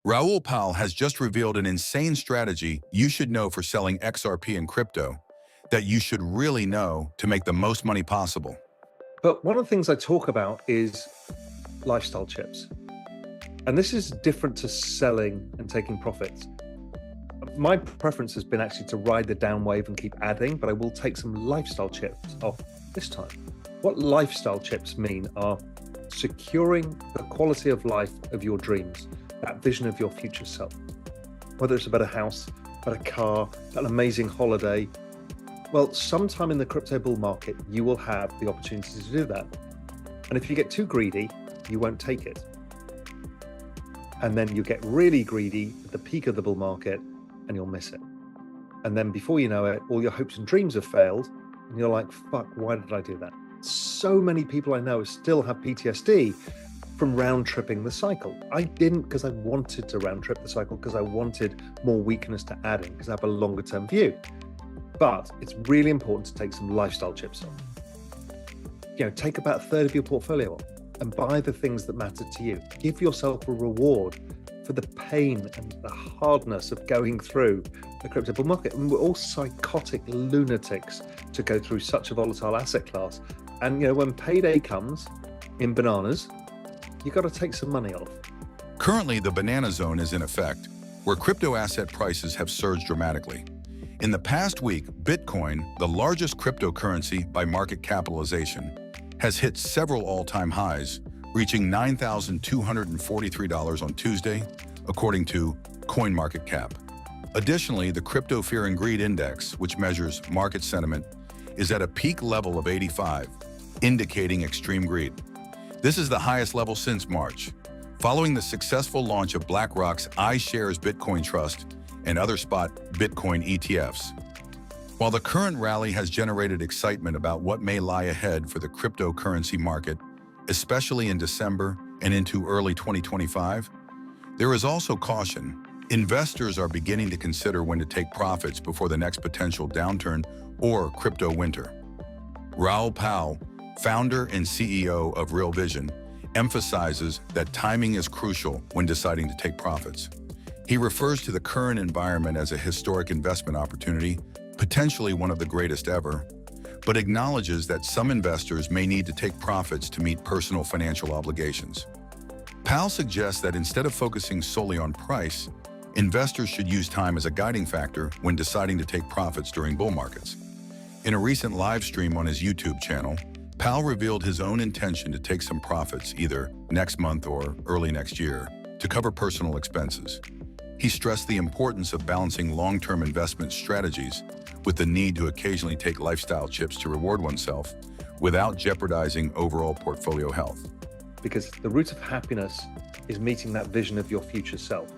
Raoul Pal has just revealed an insane strategy you should know for selling XRP in crypto that you should really know to make the most money possible. But one of the things I talk about is lifestyle chips. And this is different to selling and taking profits. My preference has been actually to ride the down wave and keep adding, but I will take some lifestyle chips off this time. What lifestyle chips mean are securing the quality of life of your dreams, that vision of your future self. Whether it's a better house, a better car, an amazing holiday. Well, sometime in the crypto bull market, you will have the opportunity to do that. And if you get too greedy, you won't take it. And then you get really greedy at the peak of the bull market and you'll miss it. And then before you know it, all your hopes and dreams have failed. And you're like, fuck, why did I do that? So many people I know still have PTSD from round tripping the cycle. I didn't because I wanted to round trip the cycle because I wanted more weakness to add in because I have a longer term view. But it's really important to take some lifestyle chips off. Take about a third of your portfolio off and buy the things that matter to you. Give yourself a reward for the pain and the hardness of going through the crypto bull market. And we're all psychotic lunatics to go through such a volatile asset class. And when payday comes in bananas, you got to take some money off. Currently, the banana zone is in effect, where crypto asset prices have surged dramatically. In the past week, Bitcoin, the largest cryptocurrency by market capitalization, has hit several all-time highs, reaching $9,243 on Tuesday, according to CoinMarketCap. Additionally, the Crypto Fear and Greed Index, which measures market sentiment, is at a peak level of 85, indicating extreme greed. This is the highest level since March, following the successful launch of BlackRock's iShares Bitcoin Trust and other spot Bitcoin ETFs. While the current rally has generated excitement about what may lie ahead for the cryptocurrency market, especially in December and into early 2025, there is also caution. Investors are beginning to consider when to take profits before the next potential downturn or crypto winter. Raoul Pal, founder and CEO of Real Vision, emphasizes that timing is crucial when deciding to take profits. He refers to the current environment as a historic investment opportunity, potentially one of the greatest ever, but acknowledges that some investors may need to take profits to meet personal financial obligations. Pal suggests that instead of focusing solely on price, investors should use time as a guiding factor when deciding to take profits during bull markets. In a recent live stream on his YouTube channel, Pal revealed his own intention to take some profits either next month or early next year to cover personal expenses. He stressed the importance of balancing long-term investment strategies with the need to occasionally take lifestyle chips to reward oneself without jeopardizing overall portfolio health. Because the root of happiness is meeting that vision of your future self.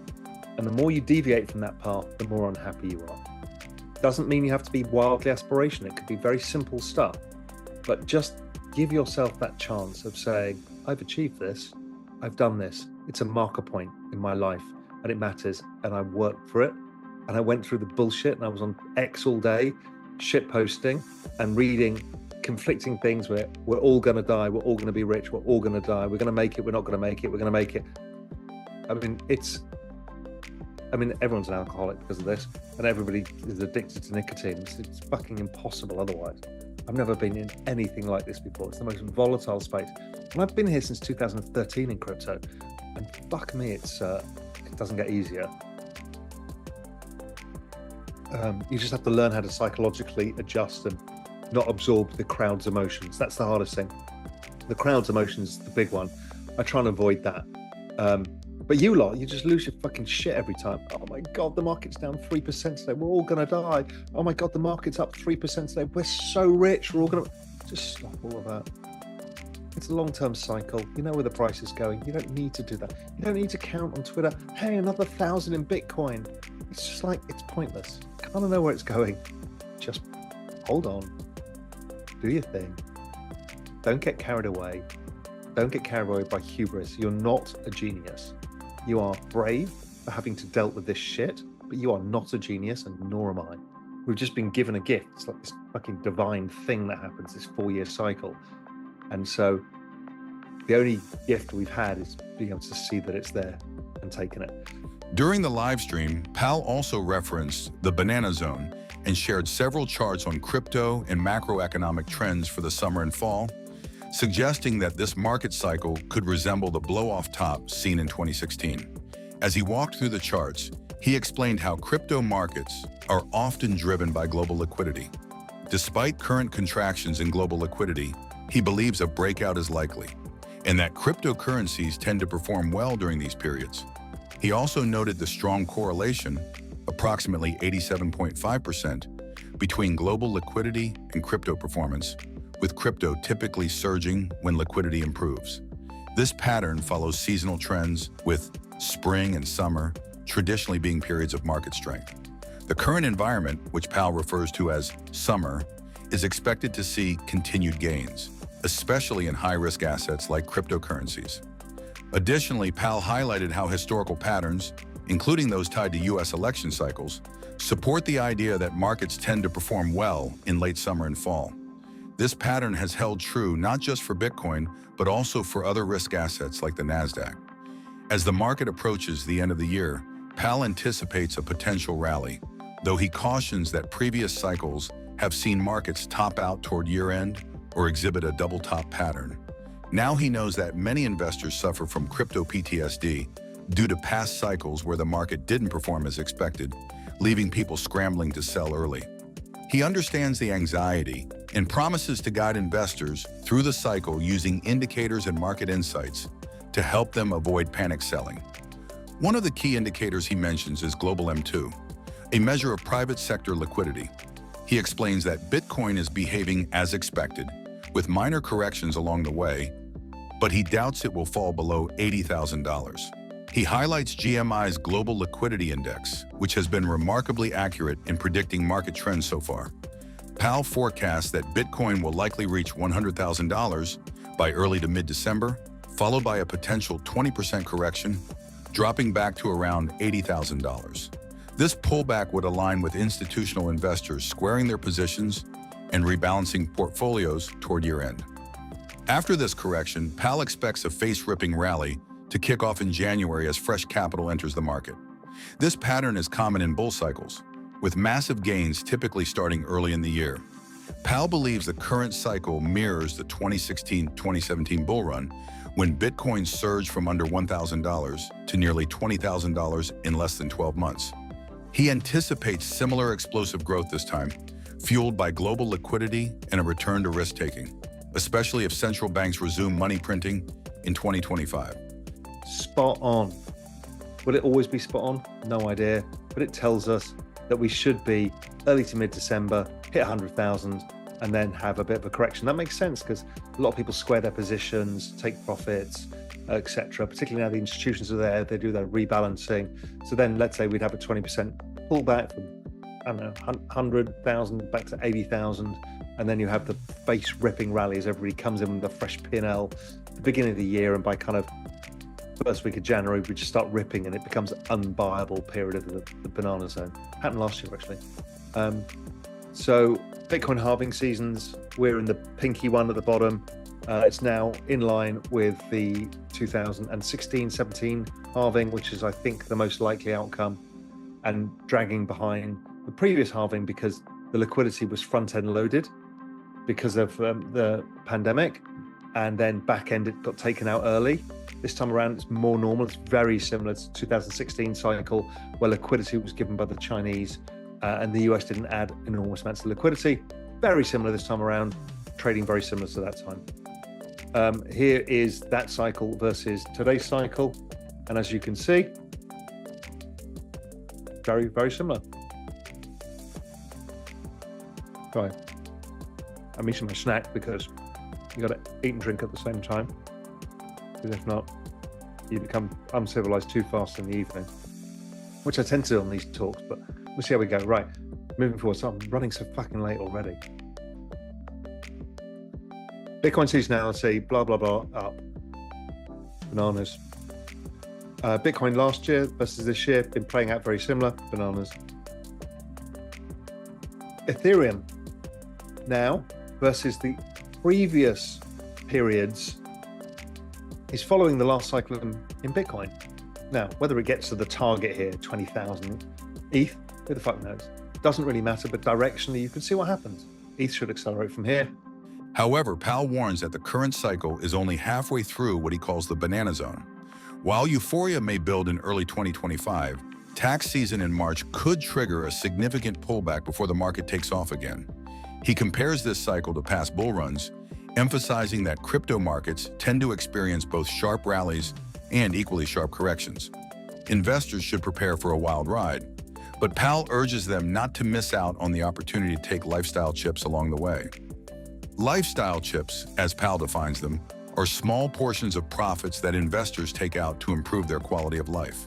And the more you deviate from that path, the more unhappy you are. Doesn't mean you have to be wildly aspirational. It could be very simple stuff. But just give yourself that chance of saying, I've achieved this, I've done this. It's a marker point in my life and it matters. And I worked for it. And I went through the bullshit and I was on X all day, shit posting and reading conflicting things where we're all going to die, we're all going to be rich, we're all going to die, we're going to make it, we're not going to make it, we're going to make it. Everyone's an alcoholic because of this and everybody is addicted to nicotine. It's fucking impossible otherwise. I've never been in anything like this before. It's the most volatile space. And I've been here since 2013 in crypto and fuck me, it doesn't get easier. You just have to learn how to psychologically adjust and not absorb the crowd's emotions. That's the hardest thing. The crowd's emotions is the big one. I try and avoid that. But you lot, you just lose your fucking shit every time. Oh my God, the market's down 3% today. We're all gonna die. Oh my God, the market's up 3% today. We're so rich. We're all gonna... Just stop all of that. It's a long-term cycle. You know where the price is going. You don't need to do that. You don't need to count on Twitter, hey, another 1,000 in Bitcoin. It's just like, it's pointless. Kind of know where it's going. Just hold on. Do your thing. Don't get carried away. Don't get carried away by hubris. You're not a genius. You are brave for having to deal with this shit, but you are not a genius and nor am I. We've just been given a gift. It's like this fucking divine thing that happens, this 4-year cycle. And so the only gift we've had is being able to see that it's there and taking it. During the live stream, Pal also referenced the banana zone and shared several charts on crypto and macroeconomic trends for the summer and fall, suggesting that this market cycle could resemble the blow-off top seen in 2016. As he walked through the charts, he explained how crypto markets are often driven by global liquidity. Despite current contractions in global liquidity, he believes a breakout is likely, and that cryptocurrencies tend to perform well during these periods. He also noted the strong correlation, approximately 87.5%, between global liquidity and crypto performance, with crypto typically surging when liquidity improves. This pattern follows seasonal trends, with spring and summer traditionally being periods of market strength. The current environment, which Pal refers to as summer, is expected to see continued gains, especially in high-risk assets like cryptocurrencies. Additionally, Pal highlighted how historical patterns, including those tied to U.S. election cycles, support the idea that markets tend to perform well in late summer and fall. This pattern has held true not just for Bitcoin, but also for other risk assets like the Nasdaq. As the market approaches the end of the year, Pal anticipates a potential rally, though he cautions that previous cycles have seen markets top out toward year-end or exhibit a double top pattern. Now he knows that many investors suffer from crypto PTSD due to past cycles where the market didn't perform as expected, leaving people scrambling to sell early. He understands the anxiety and promises to guide investors through the cycle using indicators and market insights to help them avoid panic selling. One of the key indicators he mentions is Global M2, a measure of private sector liquidity. He explains that Bitcoin is behaving as expected, with minor corrections along the way, but he doubts it will fall below $80,000. He highlights GMI's Global Liquidity Index, which has been remarkably accurate in predicting market trends so far. Pal forecasts that Bitcoin will likely reach $100,000 by early to mid-December, followed by a potential 20% correction, dropping back to around $80,000. This pullback would align with institutional investors squaring their positions and rebalancing portfolios toward year-end. After this correction, Pal expects a face-ripping rally to kick off in January as fresh capital enters the market. This pattern is common in bull cycles, with massive gains typically starting early in the year. Pal believes the current cycle mirrors the 2016-2017 bull run, when Bitcoin surged from under $1,000 to nearly $20,000 in less than 12 months. He anticipates similar explosive growth this time, fueled by global liquidity and a return to risk-taking, especially if central banks resume money printing in 2025. Spot on. Will it always be spot on? No idea, but it tells us that we should be early to mid-December, hit 100,000, and then have a bit of a correction. That makes sense because a lot of people square their positions, take profits, etc. Particularly now the institutions are there, they do their rebalancing. So then let's say we'd have a 20% pullback from, I don't know, 100,000 back to 80,000. And then you have the face ripping rally as everybody comes in with a fresh P&L at the beginning of the year. And by kind of first week of January, we just start ripping and it becomes an unbuyable period of the banana zone. Happened last year, actually. So Bitcoin halving seasons, we're in the pinky one at the bottom. It's now in line with the 2016-17 halving, which is, I think, the most likely outcome, and dragging behind the previous halving because the liquidity was front-end loaded because of the pandemic, and then back-end it got taken out early. This time around, it's more normal. It's very similar to 2016 cycle, where liquidity was given by the Chinese and the US didn't add enormous amounts of liquidity. Very similar this time around, trading very similar to that time. Here is that cycle versus today's cycle. And as you can see, very, very similar. Right. I'm eating my snack because you got to eat and drink at the same time. Because if not, you become uncivilized too fast in the evening, which I tend to do on these talks, but we'll see how we go. Right, moving forward. So I'm running so fucking late already. Bitcoin seasonality, blah, blah, blah, up. Bananas. Bitcoin last year versus this year, been playing out very similar, bananas. Ethereum now versus the previous periods is following the last cycle in Bitcoin. Now, whether it gets to the target here, 20,000 ETH, who the fuck knows? Doesn't really matter, but directionally, you can see what happens. ETH should accelerate from here. However, Pal warns that the current cycle is only halfway through what he calls the banana zone. While euphoria may build in early 2025, tax season in March could trigger a significant pullback before the market takes off again. He compares this cycle to past bull runs, emphasizing that crypto markets tend to experience both sharp rallies and equally sharp corrections. Investors should prepare for a wild ride, but Pal urges them not to miss out on the opportunity to take lifestyle chips along the way. Lifestyle chips, as Pal defines them, are small portions of profits that investors take out to improve their quality of life.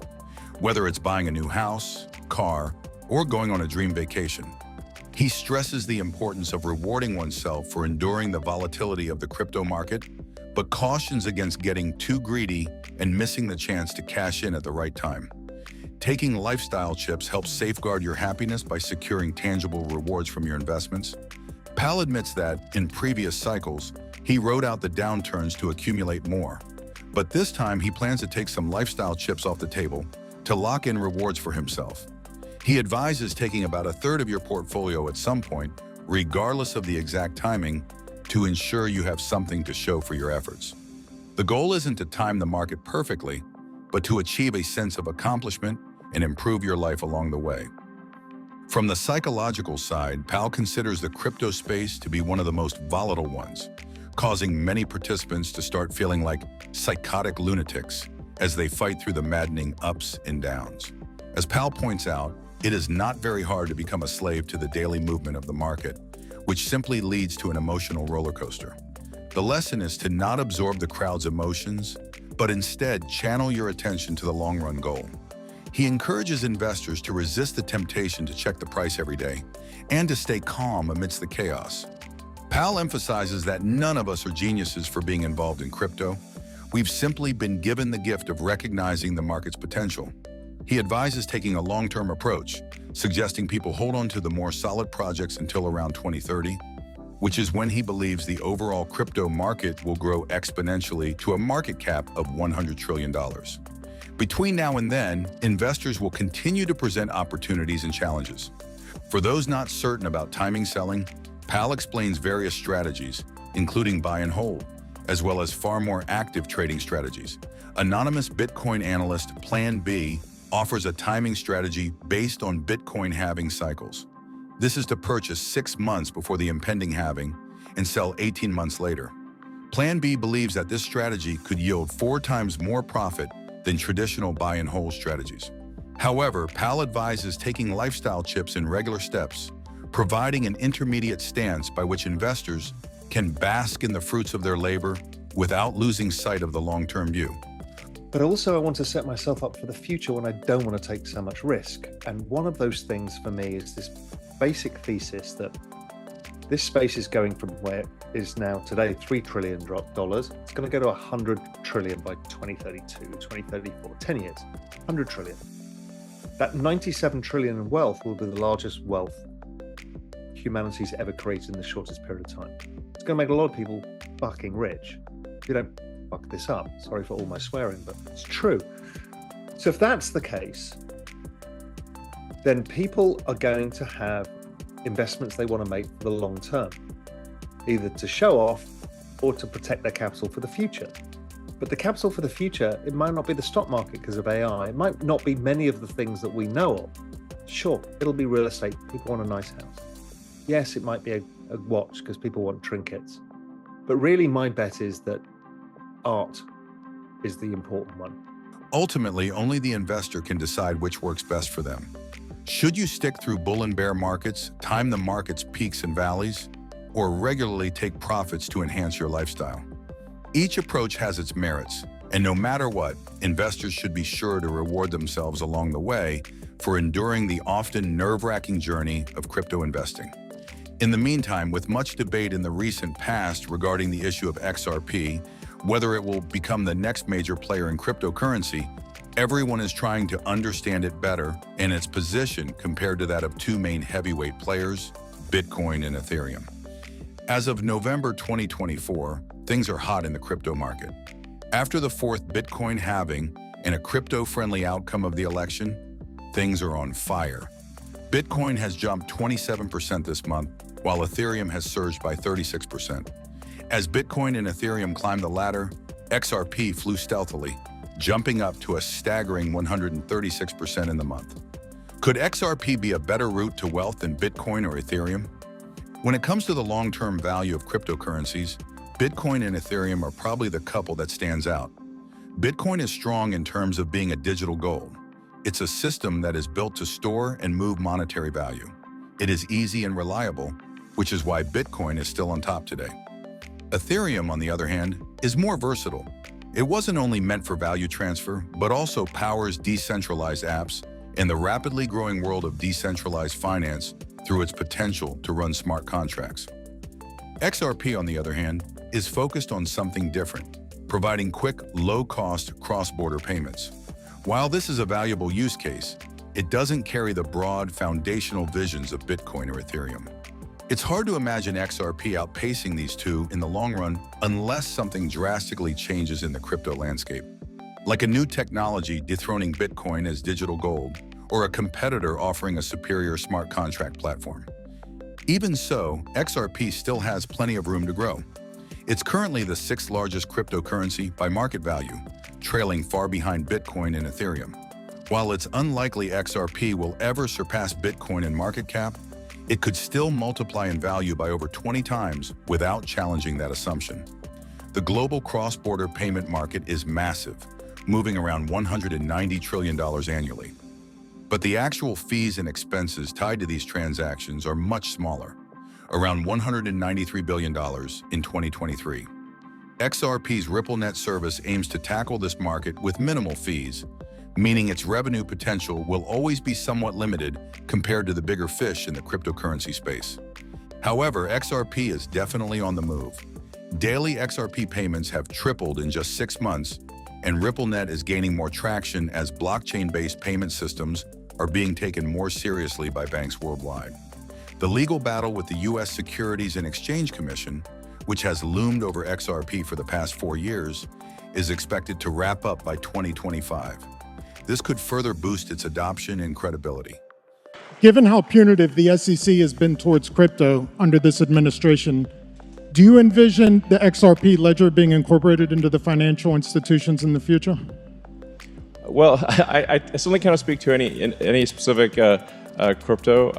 Whether it's buying a new house, car, or going on a dream vacation. He stresses the importance of rewarding oneself for enduring the volatility of the crypto market, but cautions against getting too greedy and missing the chance to cash in at the right time. Taking lifestyle chips helps safeguard your happiness by securing tangible rewards from your investments. Pal admits that, in previous cycles, he rode out the downturns to accumulate more. But this time, he plans to take some lifestyle chips off the table to lock in rewards for himself. He advises taking about a third of your portfolio at some point, regardless of the exact timing, to ensure you have something to show for your efforts. The goal isn't to time the market perfectly, but to achieve a sense of accomplishment and improve your life along the way. From the psychological side, Pal considers the crypto space to be one of the most volatile ones, causing many participants to start feeling like psychotic lunatics as they fight through the maddening ups and downs. As Pal points out, it is not very hard to become a slave to the daily movement of the market, which simply leads to an emotional roller coaster. The lesson is to not absorb the crowd's emotions, but instead channel your attention to the long-run goal. He encourages investors to resist the temptation to check the price every day and to stay calm amidst the chaos. Pal emphasizes that none of us are geniuses for being involved in crypto. We've simply been given the gift of recognizing the market's potential. He advises taking a long-term approach, suggesting people hold on to the more solid projects until around 2030, which is when he believes the overall crypto market will grow exponentially to a market cap of $100 trillion. Between now and then, investors will continue to present opportunities and challenges. For those not certain about timing selling, Pal explains various strategies, including buy and hold, as well as far more active trading strategies. Anonymous Bitcoin analyst Plan B offers a timing strategy based on Bitcoin halving cycles. This is to purchase 6 months before the impending halving and sell 18 months later. Plan B believes that this strategy could yield 4 times more profit than traditional buy and hold strategies. However, Pal advises taking lifestyle chips in regular steps, providing an intermediate stance by which investors can bask in the fruits of their labor without losing sight of the long-term view. But also I want to set myself up for the future when I don't want to take so much risk. And one of those things for me is this basic thesis that this space is going from where it is now today, $3 trillion. It's going to go to 100 trillion by 2032, 2034, 10 years, 100 trillion. That 97 trillion in wealth will be the largest wealth humanity's ever created in the shortest period of time. It's going to make a lot of people fucking rich. You don't fuck this up. Sorry for all my swearing, but it's true. So if that's the case, then people are going to have investments they want to make for the long term, either to show off or to protect their capital for the future. But the capital for the future, it might not be the stock market because of AI. It might not be many of the things that we know of. Sure, it'll be real estate. People want a nice house. Yes, it might be a watch because people want trinkets. But really, my bet is that art is the important one. Ultimately, only the investor can decide which works best for them. Should you stick through bull and bear markets, time the market's peaks and valleys, or regularly take profits to enhance your lifestyle? Each approach has its merits, and no matter what, investors should be sure to reward themselves along the way for enduring the often nerve-wracking journey of crypto investing. In the meantime, with much debate in the recent past regarding the issue of XRP, whether it will become the next major player in cryptocurrency, everyone is trying to understand it better and its position compared to that of 2 main heavyweight players, Bitcoin and Ethereum. As of November 2024, things are hot in the crypto market. After the 4th Bitcoin halving and a crypto-friendly outcome of the election, things are on fire. Bitcoin has jumped 27% this month, while Ethereum has surged by 36%. As Bitcoin and Ethereum climbed the ladder, XRP flew stealthily, jumping up to a staggering 136% in the month. Could XRP be a better route to wealth than Bitcoin or Ethereum? When it comes to the long-term value of cryptocurrencies, Bitcoin and Ethereum are probably the couple that stands out. Bitcoin is strong in terms of being a digital gold. It's a system that is built to store and move monetary value. It is easy and reliable, which is why Bitcoin is still on top today. Ethereum, on the other hand, is more versatile. It wasn't only meant for value transfer, but also powers decentralized apps in the rapidly growing world of decentralized finance through its potential to run smart contracts. XRP, on the other hand, is focused on something different, providing quick, low-cost cross-border payments. While this is a valuable use case, it doesn't carry the broad, foundational visions of Bitcoin or Ethereum. It's hard to imagine XRP outpacing these two in the long run unless something drastically changes in the crypto landscape, like a new technology dethroning Bitcoin as digital gold, or a competitor offering a superior smart contract platform. Even so, XRP still has plenty of room to grow. It's currently the sixth largest cryptocurrency by market value, trailing far behind Bitcoin and Ethereum. While it's unlikely XRP will ever surpass Bitcoin in market cap, it could still multiply in value by over 20 times without challenging that assumption. The global cross-border payment market is massive, moving around $190 trillion annually. But the actual fees and expenses tied to these transactions are much smaller, around $193 billion in 2023. XRP's RippleNet service aims to tackle this market with minimal fees, meaning its revenue potential will always be somewhat limited compared to the bigger fish in the cryptocurrency space. However, XRP is definitely on the move. Daily XRP payments have tripled in just 6 months, and RippleNet is gaining more traction as blockchain-based payment systems are being taken more seriously by banks worldwide. The legal battle with the U.S. Securities and Exchange Commission, which has loomed over XRP for the past 4 years, is expected to wrap up by 2025. This could further boost its adoption and credibility. Given how punitive the SEC has been towards crypto under this administration, do you envision the XRP ledger being incorporated into the financial institutions in the future? Well, I certainly cannot speak to any specific crypto,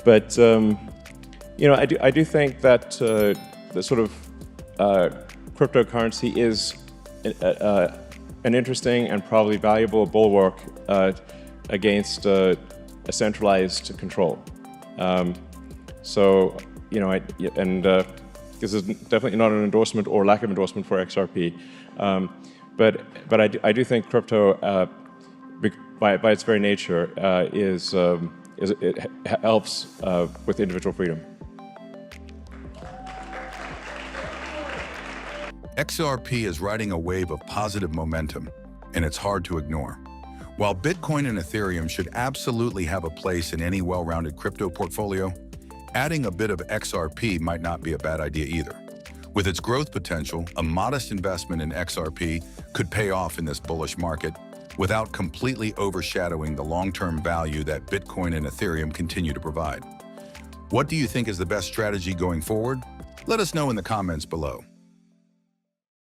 but I do think that the sort of cryptocurrency is an interesting and probably valuable bulwark against a centralized control. This is definitely not an endorsement or lack of endorsement for XRP, but I do think crypto, by its very nature, it helps with individual freedom. XRP is riding a wave of positive momentum, and it's hard to ignore. While Bitcoin and Ethereum should absolutely have a place in any well-rounded crypto portfolio, adding a bit of XRP might not be a bad idea either. With its growth potential, a modest investment in XRP could pay off in this bullish market without completely overshadowing the long-term value that Bitcoin and Ethereum continue to provide. What do you think is the best strategy going forward? Let us know in the comments below.